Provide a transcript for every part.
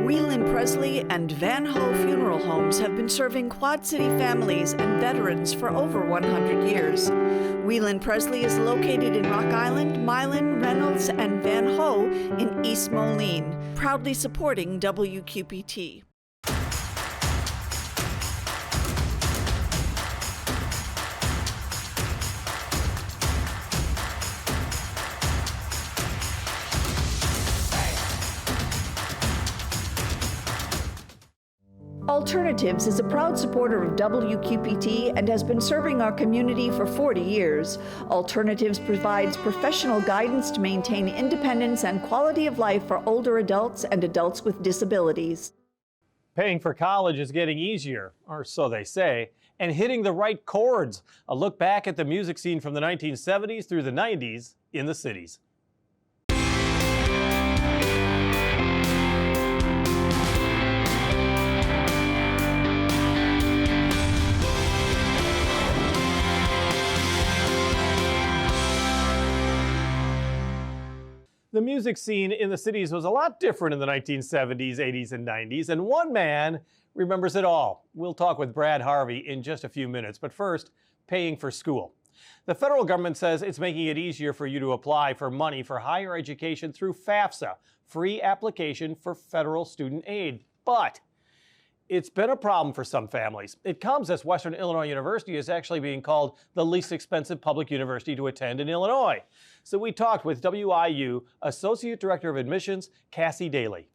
Whelan Presley and Van Ho Funeral Homes have been serving Quad City families and veterans for over 100 years. Whelan Presley is located in Rock Island, Milan, Reynolds, and Van Ho in East Moline, proudly supporting WQPT. Alternatives is a proud supporter of WQPT and has been serving our community for 40 years. Alternatives provides professional guidance to maintain independence and quality of life for older adults and adults with disabilities. Paying for college is getting easier, or so they say, and hitting the right chords. A look back at the music scene from the 1970s through the 90s in the cities. The music scene in the cities was a lot different in the 1970s, 80s, and 90s, and one man remembers it all. We'll talk with Brad Harvey in just a few minutes, but first, paying for school. The federal government says it's making it easier for you to apply for money for higher education through FAFSA, free application for federal student aid. But it's been a problem for some families. It comes as Western Illinois University is actually being called the least expensive public university to attend in Illinois. So we talked with WIU Associate Director of Admissions, Cassie Daly.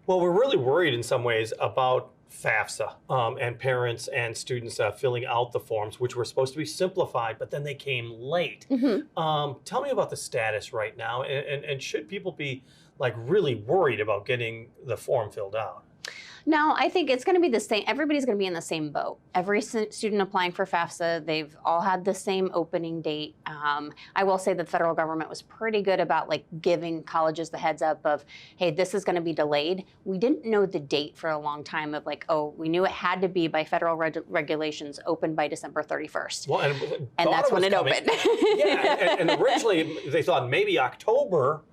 Well, we're really worried in some ways about FAFSA and parents and students filling out the forms, which were supposed to be simplified, but then they came late. Tell me about the status right now, and should people be really worried about getting the form filled out? No, I think it's going to be the same. Everybody's going to be in the same boat. Every student applying for FAFSA, they've all had the same opening date. I will say the federal government was pretty good about giving colleges the heads up of, hey, this is going to be delayed. We didn't know the date for a long time of we knew it had to be by federal regulations opened by December 31st. Well, and that's when it opened. Yeah, and originally they thought maybe October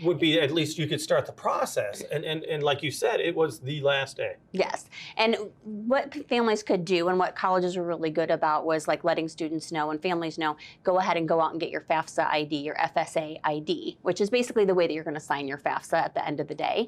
would be at least you could start the process. And like you said, it was the last day. Yes. And what families could do and what colleges were really good about was letting students know and families know, go ahead and go out and get your FAFSA ID, your FSA ID, which is basically the way that you're going to sign your FAFSA at the end of the day.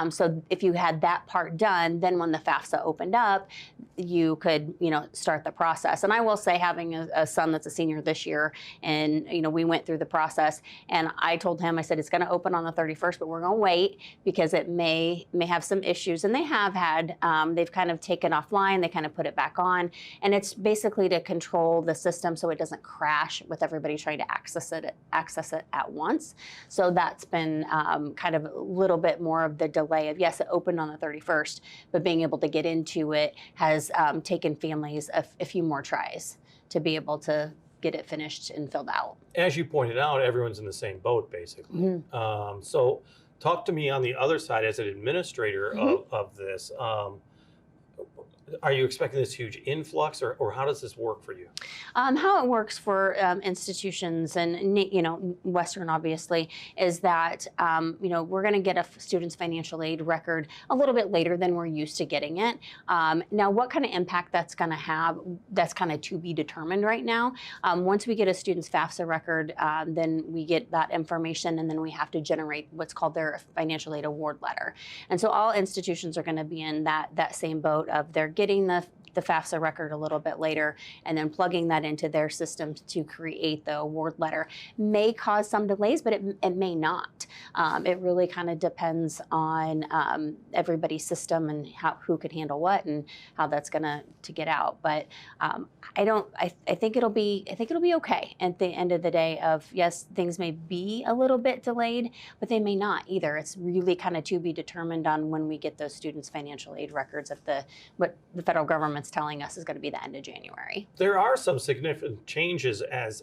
So if you had that part done, then when the FAFSA opened up, you could, start the process. And I will say, having a son that's a senior this year, and, we went through the process, and I told him, I said, it's going to open on the 31st, but we're going to wait because it may have some issues. And they have had, they've kind of taken offline, they kind of put it back on. And it's basically to control the system so it doesn't crash with everybody trying to access it at once. So that's been kind of a little bit more of the delay of, yes, it opened on the 31st, but being able to get into it has taken families a few more tries to be able to get it finished and filled out. As you pointed out, everyone's in the same boat, basically. So talk to me on the other side as an administrator of this. Are you expecting this huge influx, or how does this work for you? How it works for institutions and Western, obviously, is that we're going to get a student's financial aid record a little bit later than we're used to getting it. Now, what kind of impact that's going to have, that's kind of to be determined right now. Once we get a student's FAFSA record, then we get that information, and then we have to generate what's called their financial aid award letter. And so all institutions are going to be in that same boat of they're getting the FAFSA record a little bit later and then plugging that into their systems to create the award letter. May cause some delays, but it may not. It really kind of depends on everybody's system and who could handle what and how that's gonna to get out. But I think it'll be okay at the end of the day. Of yes, things may be a little bit delayed, but they may not either. It's really kind of to be determined on when we get those students' financial aid records at what the federal government's telling us is going to be the end of January. There are some significant changes as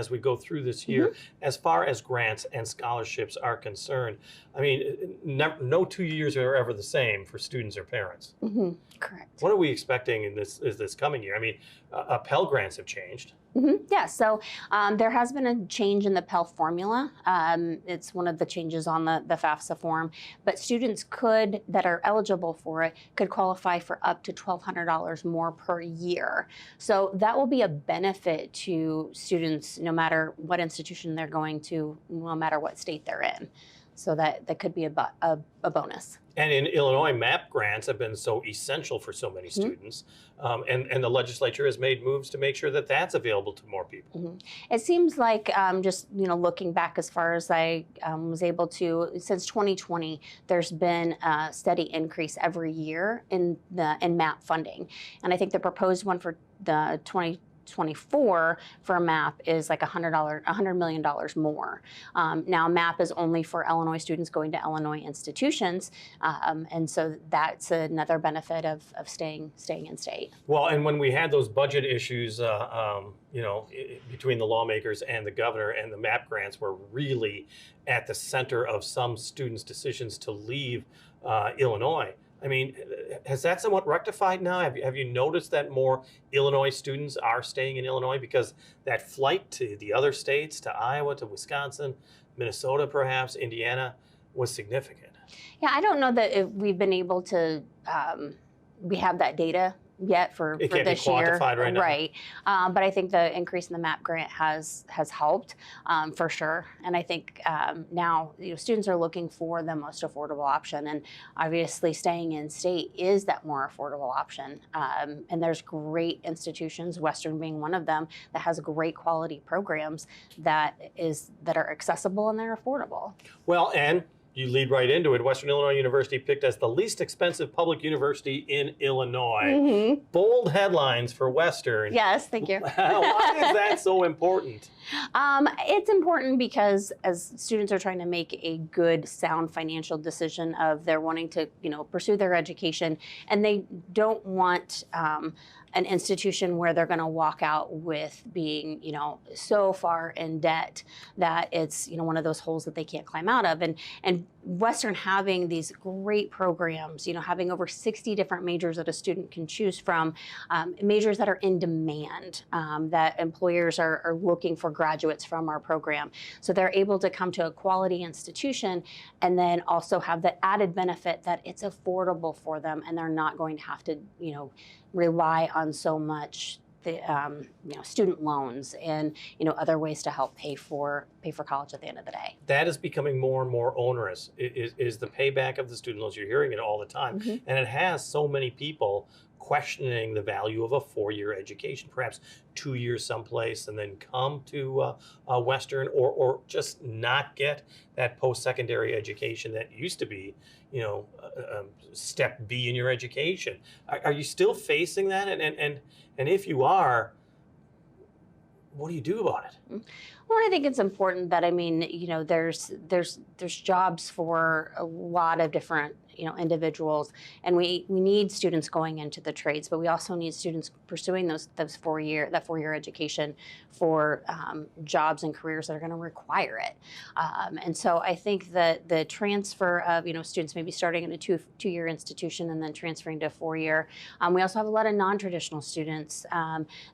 we go through this year, as far as grants and scholarships are concerned. I mean, no 2 years are ever the same for students or parents. Correct. What are we expecting in this coming year? I mean, Pell Grants have changed. Yeah, so there has been a change in the Pell formula. It's one of the changes on the FAFSA form, but students that are eligible for it could qualify for up to $1,200 more per year. So that will be a benefit to students no matter what institution they're going to, no matter what state they're in. So that could be a bonus. And in Illinois, MAP grants have been so essential for so many students, and the legislature has made moves to make sure that that's available to more people. It seems like just looking back as far as I was able to, since 2020, there's been a steady increase every year in MAP funding, and I think the proposed one for the 2024 for MAP is like $100 million more. Now MAP is only for Illinois students going to Illinois institutions, and so that's another benefit of staying in state. Well, and when we had those budget issues, between the lawmakers and the governor, and the MAP grants were really at the center of some students' decisions to leave Illinois. I mean, has that somewhat rectified now? Have you noticed that more Illinois students are staying in Illinois because that flight to the other states, to Iowa, to Wisconsin, Minnesota perhaps, Indiana, was significant? Yeah, I don't know that we've been able to, we have that data yet for this year. It can't be quantified right now. Right. But I think the increase in the MAP grant has helped for sure. And I think now students are looking for the most affordable option, and obviously staying in state is that more affordable option. And there's great institutions, Western being one of them, that has great quality programs that are accessible and they're affordable. Well, and you lead right into it. Western Illinois University picked as the least expensive public university in Illinois. Bold headlines for Western. Yes, thank you. Why is that so important? It's important because as students are trying to make a good, sound financial decision of they're wanting to, pursue their education, and they don't want an institution where they're going to walk out with being, so far in debt that it's, one of those holes that they can't climb out of. And Western having these great programs, having over 60 different majors that a student can choose from, majors that are in demand, that employers are looking for graduates from our program. So they're able to come to a quality institution and then also have the added benefit that it's affordable for them and they're not going to have to, rely on so much the student loans and other ways to help pay for college at the end of the day. That is becoming more and more onerous. Is the payback of the student loans. You're hearing it all the time, and it has so many people questioning the value of a 4-year education, perhaps 2 years someplace, and then come to Western, or just not get that post-secondary education that used to be, step B in your education. Are you still facing that? And if you are, what do you do about it? Well, I think it's important that, there's jobs for a lot of different, individuals, and we need students going into the trades, but we also need students pursuing that 4-year education for jobs and careers that are going to require it. And so I think that the transfer of, students maybe starting in a two-year institution and then transferring to a 4-year. We also have a lot of non-traditional students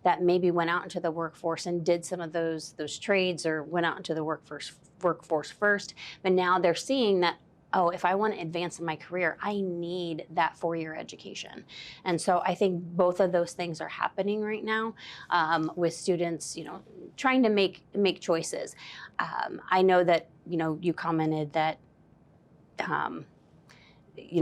that maybe went out into the workforce and did some of those trades or went out into the workforce first, but now they're seeing that, oh, if I want to advance in my career, I need that 4-year education. And so I think both of those things are happening right now with students, trying to make choices. I know that, you commented that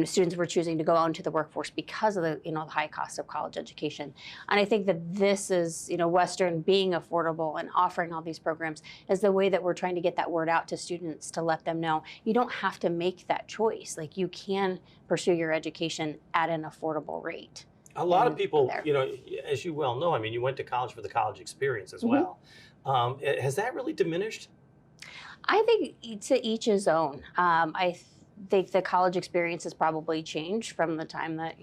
students were choosing to go out into the workforce because of the, the high cost of college education. And I think that this is, Western being affordable and offering all these programs is the way that we're trying to get that word out to students to let them know you don't have to make that choice. Like, you can pursue your education at an affordable rate. A lot of people, as you well know, you went to college for the college experience as well. Has that really diminished? I think to each his own. I think the college experience has probably changed from the time that,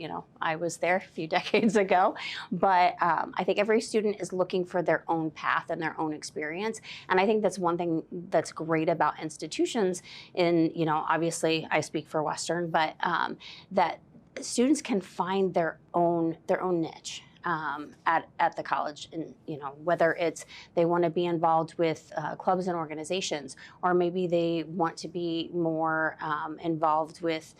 I was there a few decades ago. But I think every student is looking for their own path and their own experience. And I think that's one thing that's great about institutions obviously I speak for Western, but that students can find their own niche. at the college, and whether it's they want to be involved with clubs and organizations, or maybe they want to be more involved with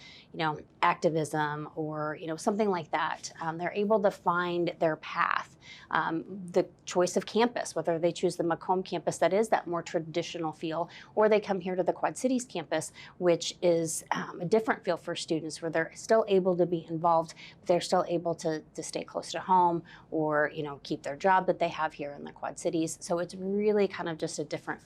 activism or something like that. They're able to find their path. The choice of campus, whether they choose the Macomb campus that is that more traditional feel, or they come here to the Quad Cities campus, which is a different feel for students, where they're still able to be involved, but they're still able to stay close to home, or keep their job that they have here in the Quad Cities. So it's really kind of just a different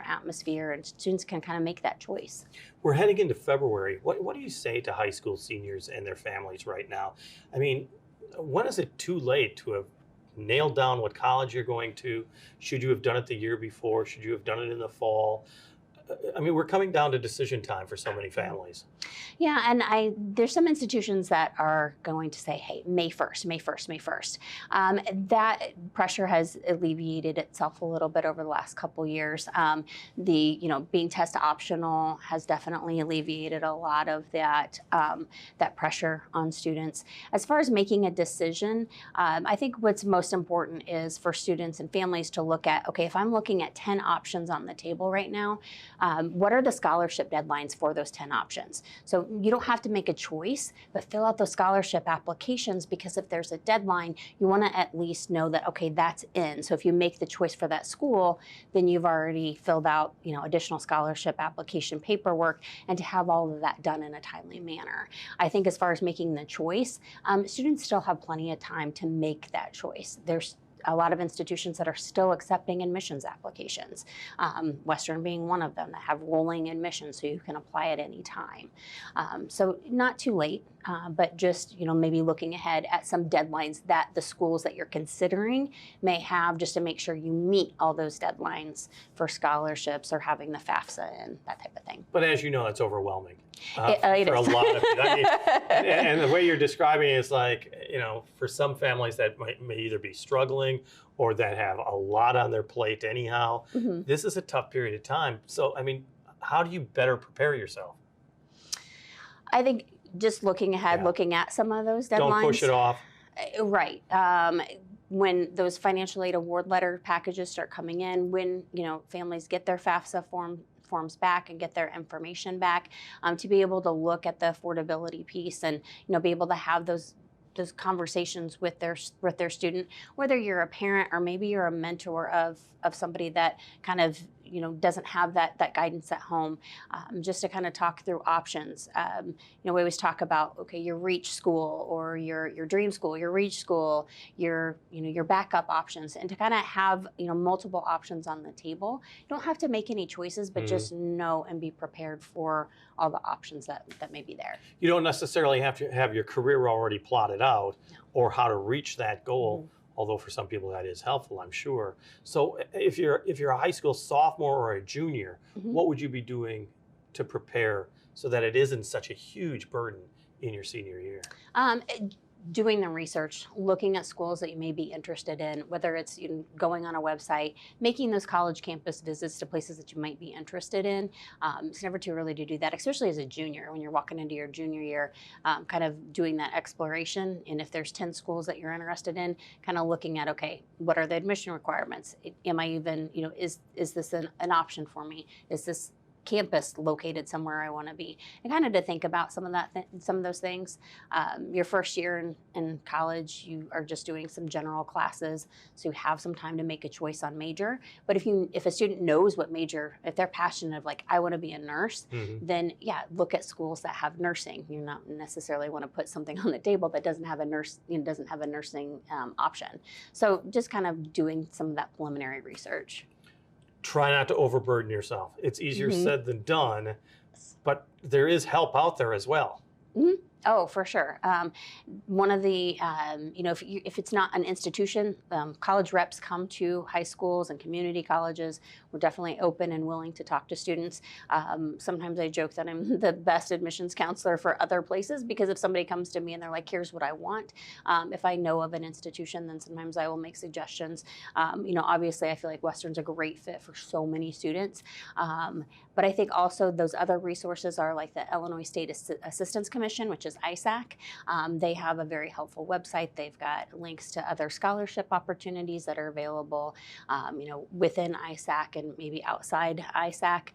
atmosphere, and students can kind of make that choice. We're heading into February. What do you say to high school seniors and their families right now? I mean, when is it too late to have nailed down what college you're going to? Should you have done it the year before? Should you have done it in the fall? I mean, we're coming down to decision time for so many families. Yeah, and there's some institutions that are going to say, hey, May 1st, May 1st, May 1st. That pressure has alleviated itself a little bit over the last couple years. Being test optional has definitely alleviated a lot of that pressure on students. As far as making a decision, I think what's most important is for students and families to look at, okay, if I'm looking at 10 options on the table right now, what are the scholarship deadlines for those 10 options? So you don't have to make a choice, but fill out those scholarship applications, because if there's a deadline, you want to at least know that, okay, that's in. So if you make the choice for that school, then you've already filled out, additional scholarship application paperwork, and to have all of that done in a timely manner. I think as far as making the choice, students still have plenty of time to make that choice. There's a lot of institutions that are still accepting admissions applications, Western being one of them, that have rolling admissions, so you can apply at any time. So not too late, but just maybe looking ahead at some deadlines that the schools that you're considering may have, just to make sure you meet all those deadlines for scholarships or having the FAFSA and that type of thing. But as you know, it's overwhelming it for is. a lot of people. I mean, and the way you're describing it is like, for some families that may either be struggling or that have a lot on their plate anyhow. Mm-hmm. This is a tough period of time. So, I mean, how do you better prepare yourself? I think just looking ahead, looking at some of those deadlines. Don't push it off. Right. When those financial aid award letter packages start coming in, when families get their FAFSA forms back and get their information back, to be able to look at the affordability piece and be able to have those conversations with their student, whether you're a parent or maybe you're a mentor of somebody that kind of doesn't have that guidance at home, just to kind of talk through options. We always talk about, okay, your reach school or your dream school, your reach school, your backup options, and to kind of have multiple options on the table. You don't have to make any choices, but just know and be prepared for all the options that may be there. You don't necessarily have to have your career already plotted out or how to reach that goal. Although for some people that is helpful, I'm sure. So if you're a high school sophomore or a junior, what would you be doing to prepare so that it isn't such a huge burden in your senior year? Doing the research, looking at schools that you may be interested in, whether it's going on a website, making those college campus visits to places that you might be interested in. It's never too early to do that, especially as a junior, when you're walking into your junior year, kind of doing that exploration. And if there's 10 schools that you're interested in, kind of looking at, okay, what are the admission requirements? Am I even, is this an option for me? Is this campus located somewhere I want to be? And kind of to think about some of those things. Your first year in college, you are just doing some general classes, so you have some time to make a choice on major. But if a student knows what major, if they're passionate of like, I want to be a nurse, then look at schools that have nursing. You not necessarily want to put something on the table that doesn't have a nursing option. So just kind of doing some of that preliminary research. Try not to overburden yourself. It's easier said than done, but there is help out there as well. Oh, for sure. One of the, if it's not an institution, college reps come to high schools and community colleges. We're definitely open and willing to talk to students. Sometimes I joke that I'm the best admissions counselor for other places, because if somebody comes to me and they're like, here's what I want, if I know of an institution, then sometimes I will make suggestions. Obviously I feel like Western's a great fit for so many students. But I think also those other resources are like the Illinois State Assistance Commission, which is is ISAC. They have a very helpful website. They've got links to other scholarship opportunities that are available, within ISAC and maybe outside ISAC.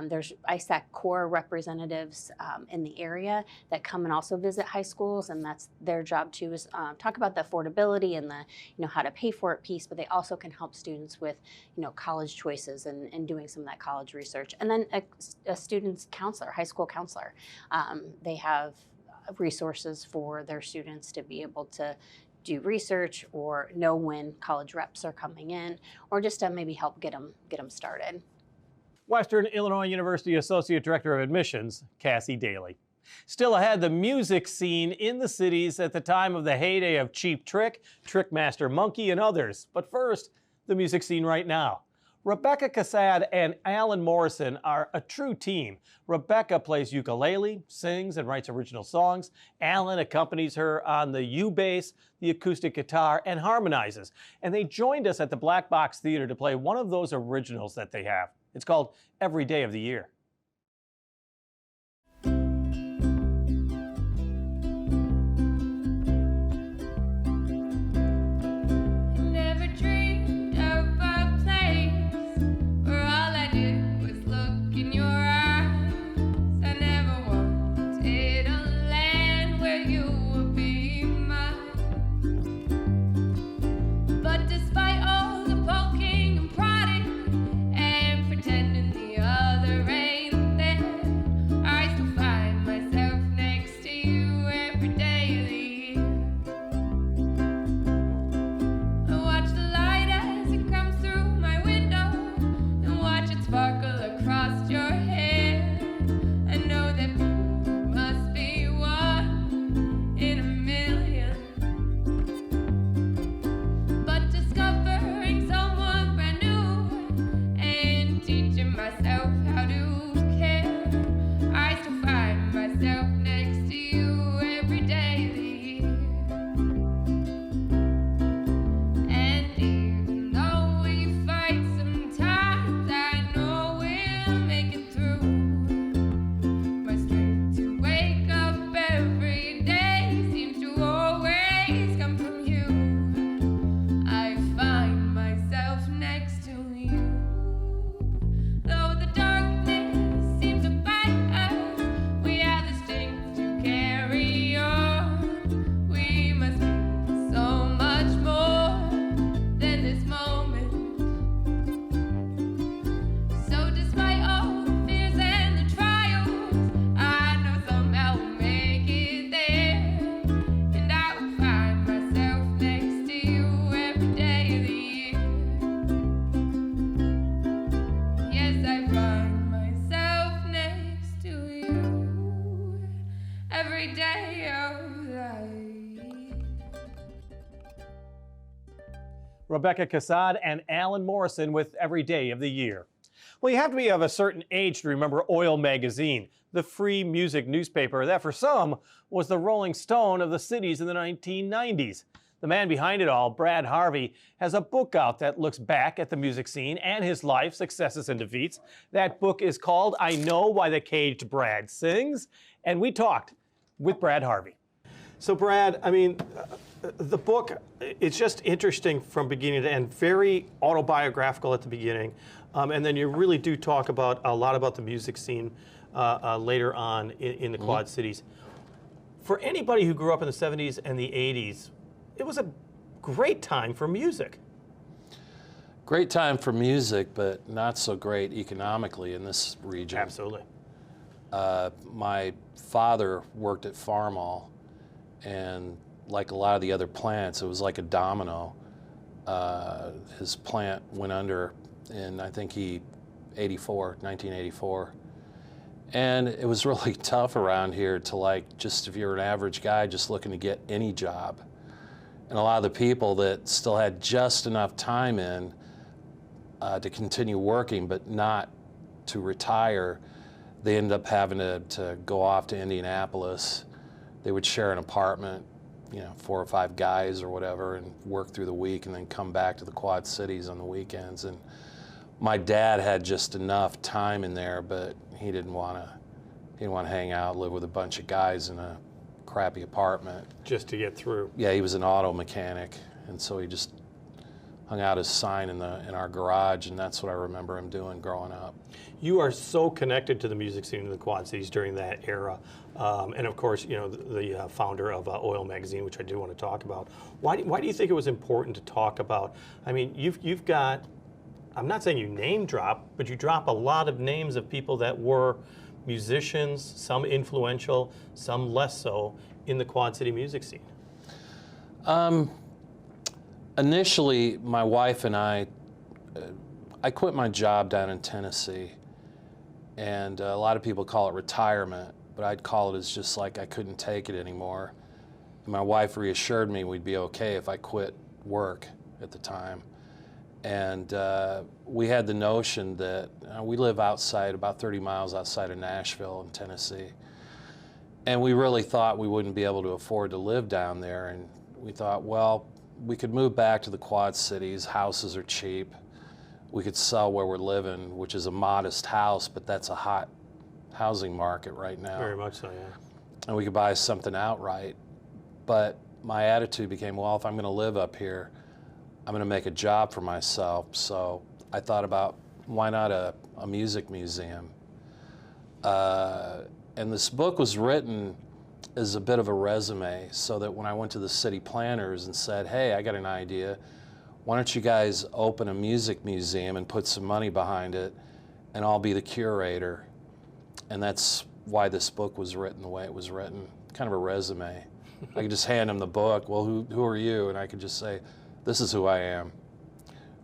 There's ISAC core representatives in the area that come and also visit high schools, and that's their job too, is talk about the affordability and the how to pay for it piece, but they also can help students with college choices and doing some of that college research. And then a student's counselor, high school counselor. They have resources for their students to be able to do research or know when college reps are coming in, or just to maybe help get them started. Western Illinois University Associate Director of Admissions, Cassie Daly. Still ahead, the music scene in the cities at the time of the heyday of Cheap Trick, Trickmaster Monkey, and others. But first, the music scene right now. Rebecca Casad and Alan Morrison are a true team. Rebecca plays ukulele, sings, and writes original songs. Alan accompanies her on the U-bass, the acoustic guitar, and harmonizes. And they joined us at the Black Box Theater to play one of those originals that they have. It's called Every Day of the Year. Rebecca Casad and Alan Morrison with Every Day of the Year. Well, you have to be of a certain age to remember Oil Magazine, the free music newspaper that for some was the Rolling Stone of the cities in the 1990s. The man behind it all, Brad Harvey, has a book out that looks back at the music scene and his life, successes and defeats. That book is called I Know Why the Caged Brad Sings, and we talked with Brad Harvey. So Brad, I mean, the book, it's just interesting from beginning to end, very autobiographical at the beginning, and then you really do talk about a lot about the music scene later on in the Quad Cities. For anybody who grew up in the 70s and the 80s, it was a great time for music. Great time for music, but not so great economically in this region. Absolutely. My father worked at Farmall, and like a lot of the other plants, it was like a domino. His plant went under in, I think 1984. And it was really tough around here to, like, just if you're an average guy just looking to get any job. And a lot of the people that still had just enough time in to continue working but not to retire, they ended up having to go off to Indianapolis. They would share an apartment, 4 or 5 guys or whatever, and work through the week and then come back to the Quad Cities on the weekends. And my dad had just enough time in there, but he didn't want to hang out, live with a bunch of guys in a crappy apartment. Just to get through. Yeah, he was an auto mechanic, and so he just hung out his sign in our garage, and that's what I remember him doing growing up. You are so connected to the music scene in the Quad Cities during that era, and of course, you know, the founder of Oil Magazine, which I do want to talk about. Why do you think it was important to talk about? I mean, you've got, I'm not saying you name drop, but you drop a lot of names of people that were musicians, some influential, some less so, in the Quad City music scene. Initially, my wife and I quit my job down in Tennessee, and a lot of people call it retirement, but I'd call it as just like I couldn't take it anymore. And my wife reassured me we'd be okay if I quit work at the time. And we had the notion that we live outside, about 30 miles outside of Nashville in Tennessee, and we really thought we wouldn't be able to afford to live down there, and we thought, well, we could move back to the Quad Cities. Houses are cheap. We could sell where we're living, which is a modest house, but that's a hot housing market right now. Very much so, yeah. And we could buy something outright. But my attitude became, well, if I'm going to live up here, I'm going to make a job for myself. So I thought about, why not a music museum? And this book was written as a bit of a resume, so that when I went to the city planners and said, hey, I got an idea, why don't you guys open a music museum and put some money behind it, and I'll be the curator. And that's why this book was written the way it was written, kind of a resume. I could just hand them the book, well, who are you? And I could just say, this is who I am.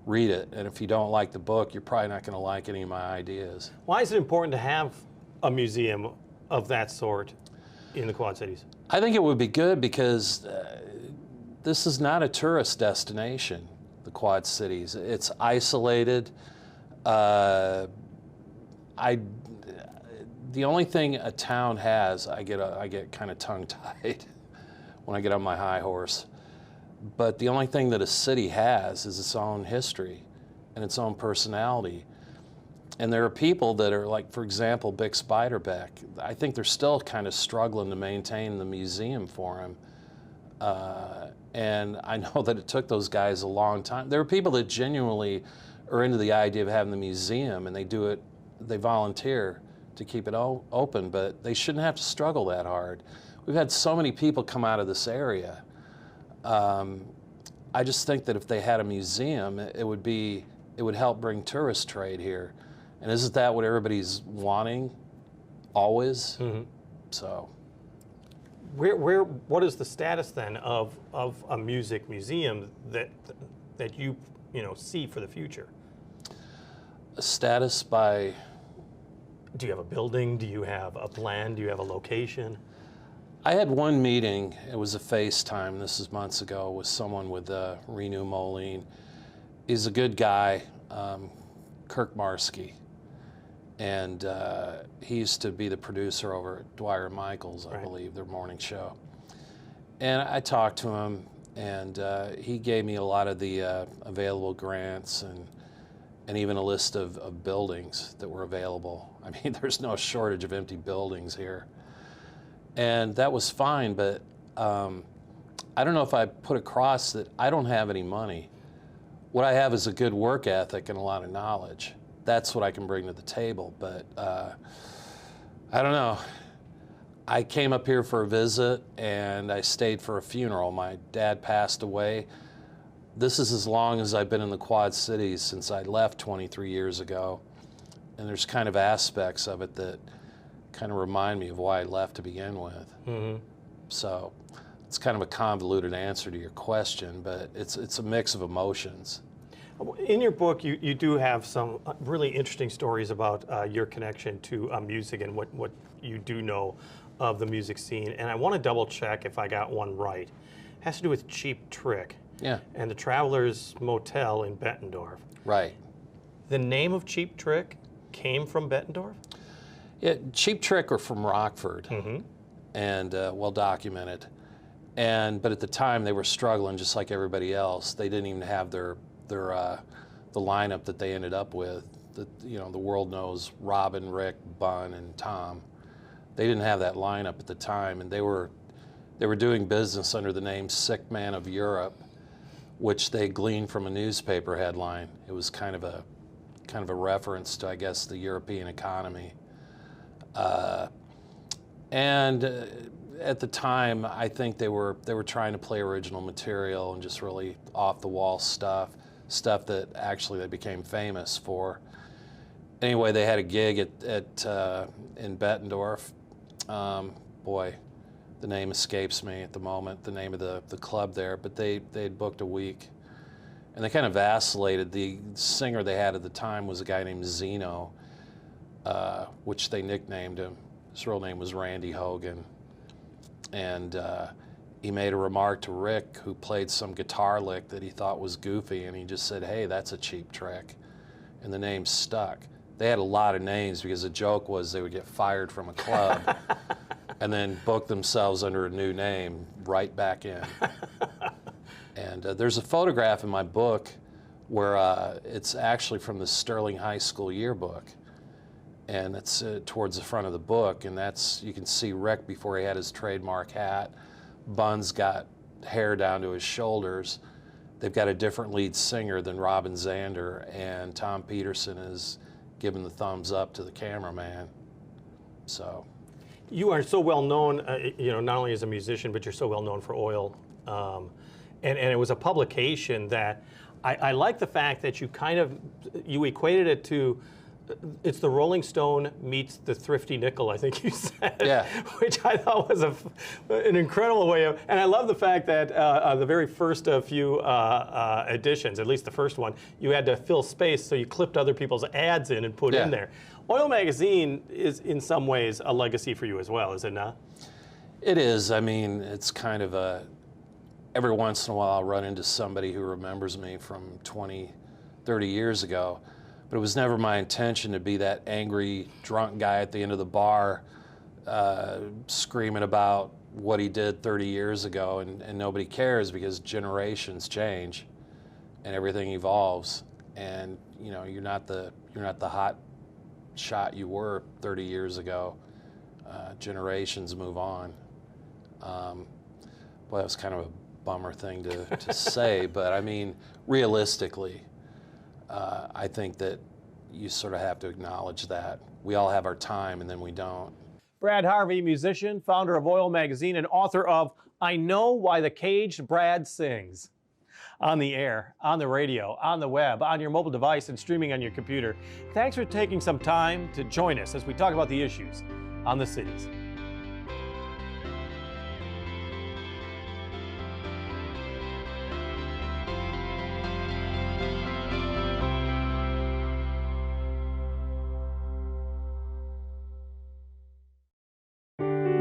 Read it, and if you don't like the book, you're probably not going to like any of my ideas. Why is it important to have a museum of that sort in the Quad Cities? I think it would be good because this is not a tourist destination, the Quad Cities. It's isolated. The only thing a town has, I get kind of tongue-tied when I get on my high horse, but the only thing that a city has is its own history and its own personality. And there are people that are like, for example, Bix Beiderbecke. I think they're still kind of struggling to maintain the museum for him. And I know that it took those guys a long time. There are people that genuinely are into the idea of having the museum, and they volunteer to keep it open, but they shouldn't have to struggle that hard. We've had so many people come out of this area. I just think that if they had a museum, it would help bring tourist trade here. And isn't that what everybody's wanting, always? Mm-hmm. So, what is the status then of a music museum that you see for the future? A status by? Do you have a building? Do you have a plan? Do you have a location? I had one meeting. It was a FaceTime. This is months ago with someone with Renew Moline. He's a good guy, Kirk Marsky. And he used to be the producer over at Dwyer Michaels, I believe, their morning show. And I talked to him, and he gave me a lot of the available grants and even a list of buildings that were available. I mean, there's no shortage of empty buildings here. And that was fine, but I don't know if I put across that I don't have any money. What I have is a good work ethic and a lot of knowledge. That's what I can bring to the table, but I don't know. I came up here for a visit, and I stayed for a funeral. My dad passed away. This is as long as I've been in the Quad Cities, since I left 23 years ago, and there's kind of aspects of it that kind of remind me of why I left to begin with. Mm-hmm. So it's kind of a convoluted answer to your question, but it's a mix of emotions. In your book, you do have some really interesting stories about your connection to music and what you do know of the music scene. And I want to double check if I got one right. It has to do with Cheap Trick. Yeah. And the Travelers Motel in Bettendorf. Right. The name of Cheap Trick came from Bettendorf? Yeah, Cheap Trick are from Rockford, mm-hmm. and well documented. But at the time, they were struggling just like everybody else. They didn't even have the lineup that they ended up with. The world knows Robin, Rick, Bun, and Tom. They didn't have that lineup at the time, and they were They were doing business under the name Sick Man of Europe, which they gleaned from a newspaper headline. It was kind of a reference to, I guess, the European economy. At the time, I think they were trying to play original material and just really off-the-wall stuff that actually they became famous for. Anyway, they had a gig in Bettendorf. Boy, the name escapes me at the moment, the name of the club there, but they had booked a week. And they kind of vacillated. The singer they had at the time was a guy named Zeno, which they nicknamed him. His real name was Randy Hogan. And he made a remark to Rick, who played some guitar lick that he thought was goofy, and he just said, "Hey, that's a cheap trick." And the name stuck. They had a lot of names because the joke was they would get fired from a club and then book themselves under a new name right back in. And there's a photograph in my book where it's actually from the Sterling High School yearbook. And it's towards the front of the book, and you can see Rick before he had his trademark hat. Bun's got hair down to his shoulders. They've got a different lead singer than Robin Zander, and Tom Peterson is giving the thumbs up to the cameraman. So, you are so well known, not only as a musician, but you're so well known for oil. And it was a publication that I like the fact that you equated it to. It's the Rolling Stone meets the Thrifty Nickel, I think you said. Yeah. Which I thought was an incredible way of, and I love the fact that the very first few editions, at least the first one, you had to fill space, so you clipped other people's ads in and put in there. Oil Magazine is in some ways a legacy for you as well, is it not? It is. I mean, it's kind of every once in a while I'll run into somebody who remembers me from 20, 30 years ago. But it was never my intention to be that angry, drunk guy at the end of the bar screaming about what he did 30 years ago, and nobody cares because generations change and everything evolves, and you're not the hot shot you were 30 years ago. Generations move on. Boy, that was kind of a bummer thing to say, but I mean, realistically, I think that you sort of have to acknowledge that. We all have our time, and then we don't. Brad Harvey, musician, founder of Oil Magazine, and author of I Know Why the Caged Brad Sings. On the air, on the radio, on the web, on your mobile device, and streaming on your computer. Thanks for taking some time to join us as we talk about the issues on the cities.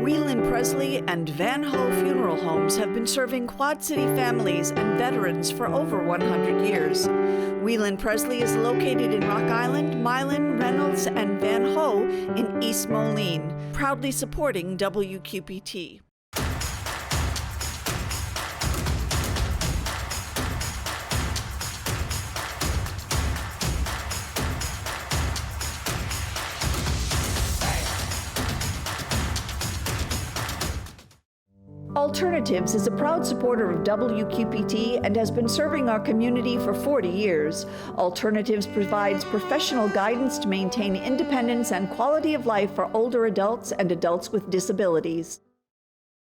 Whelan Presley and Van Ho Funeral Homes have been serving Quad City families and veterans for over 100 years. Whelan Presley is located in Rock Island, Milan, Reynolds, and Van Ho in East Moline, proudly supporting WQPT. Alternatives is a proud supporter of WQPT and has been serving our community for 40 years. Alternatives provides professional guidance to maintain independence and quality of life for older adults and adults with disabilities.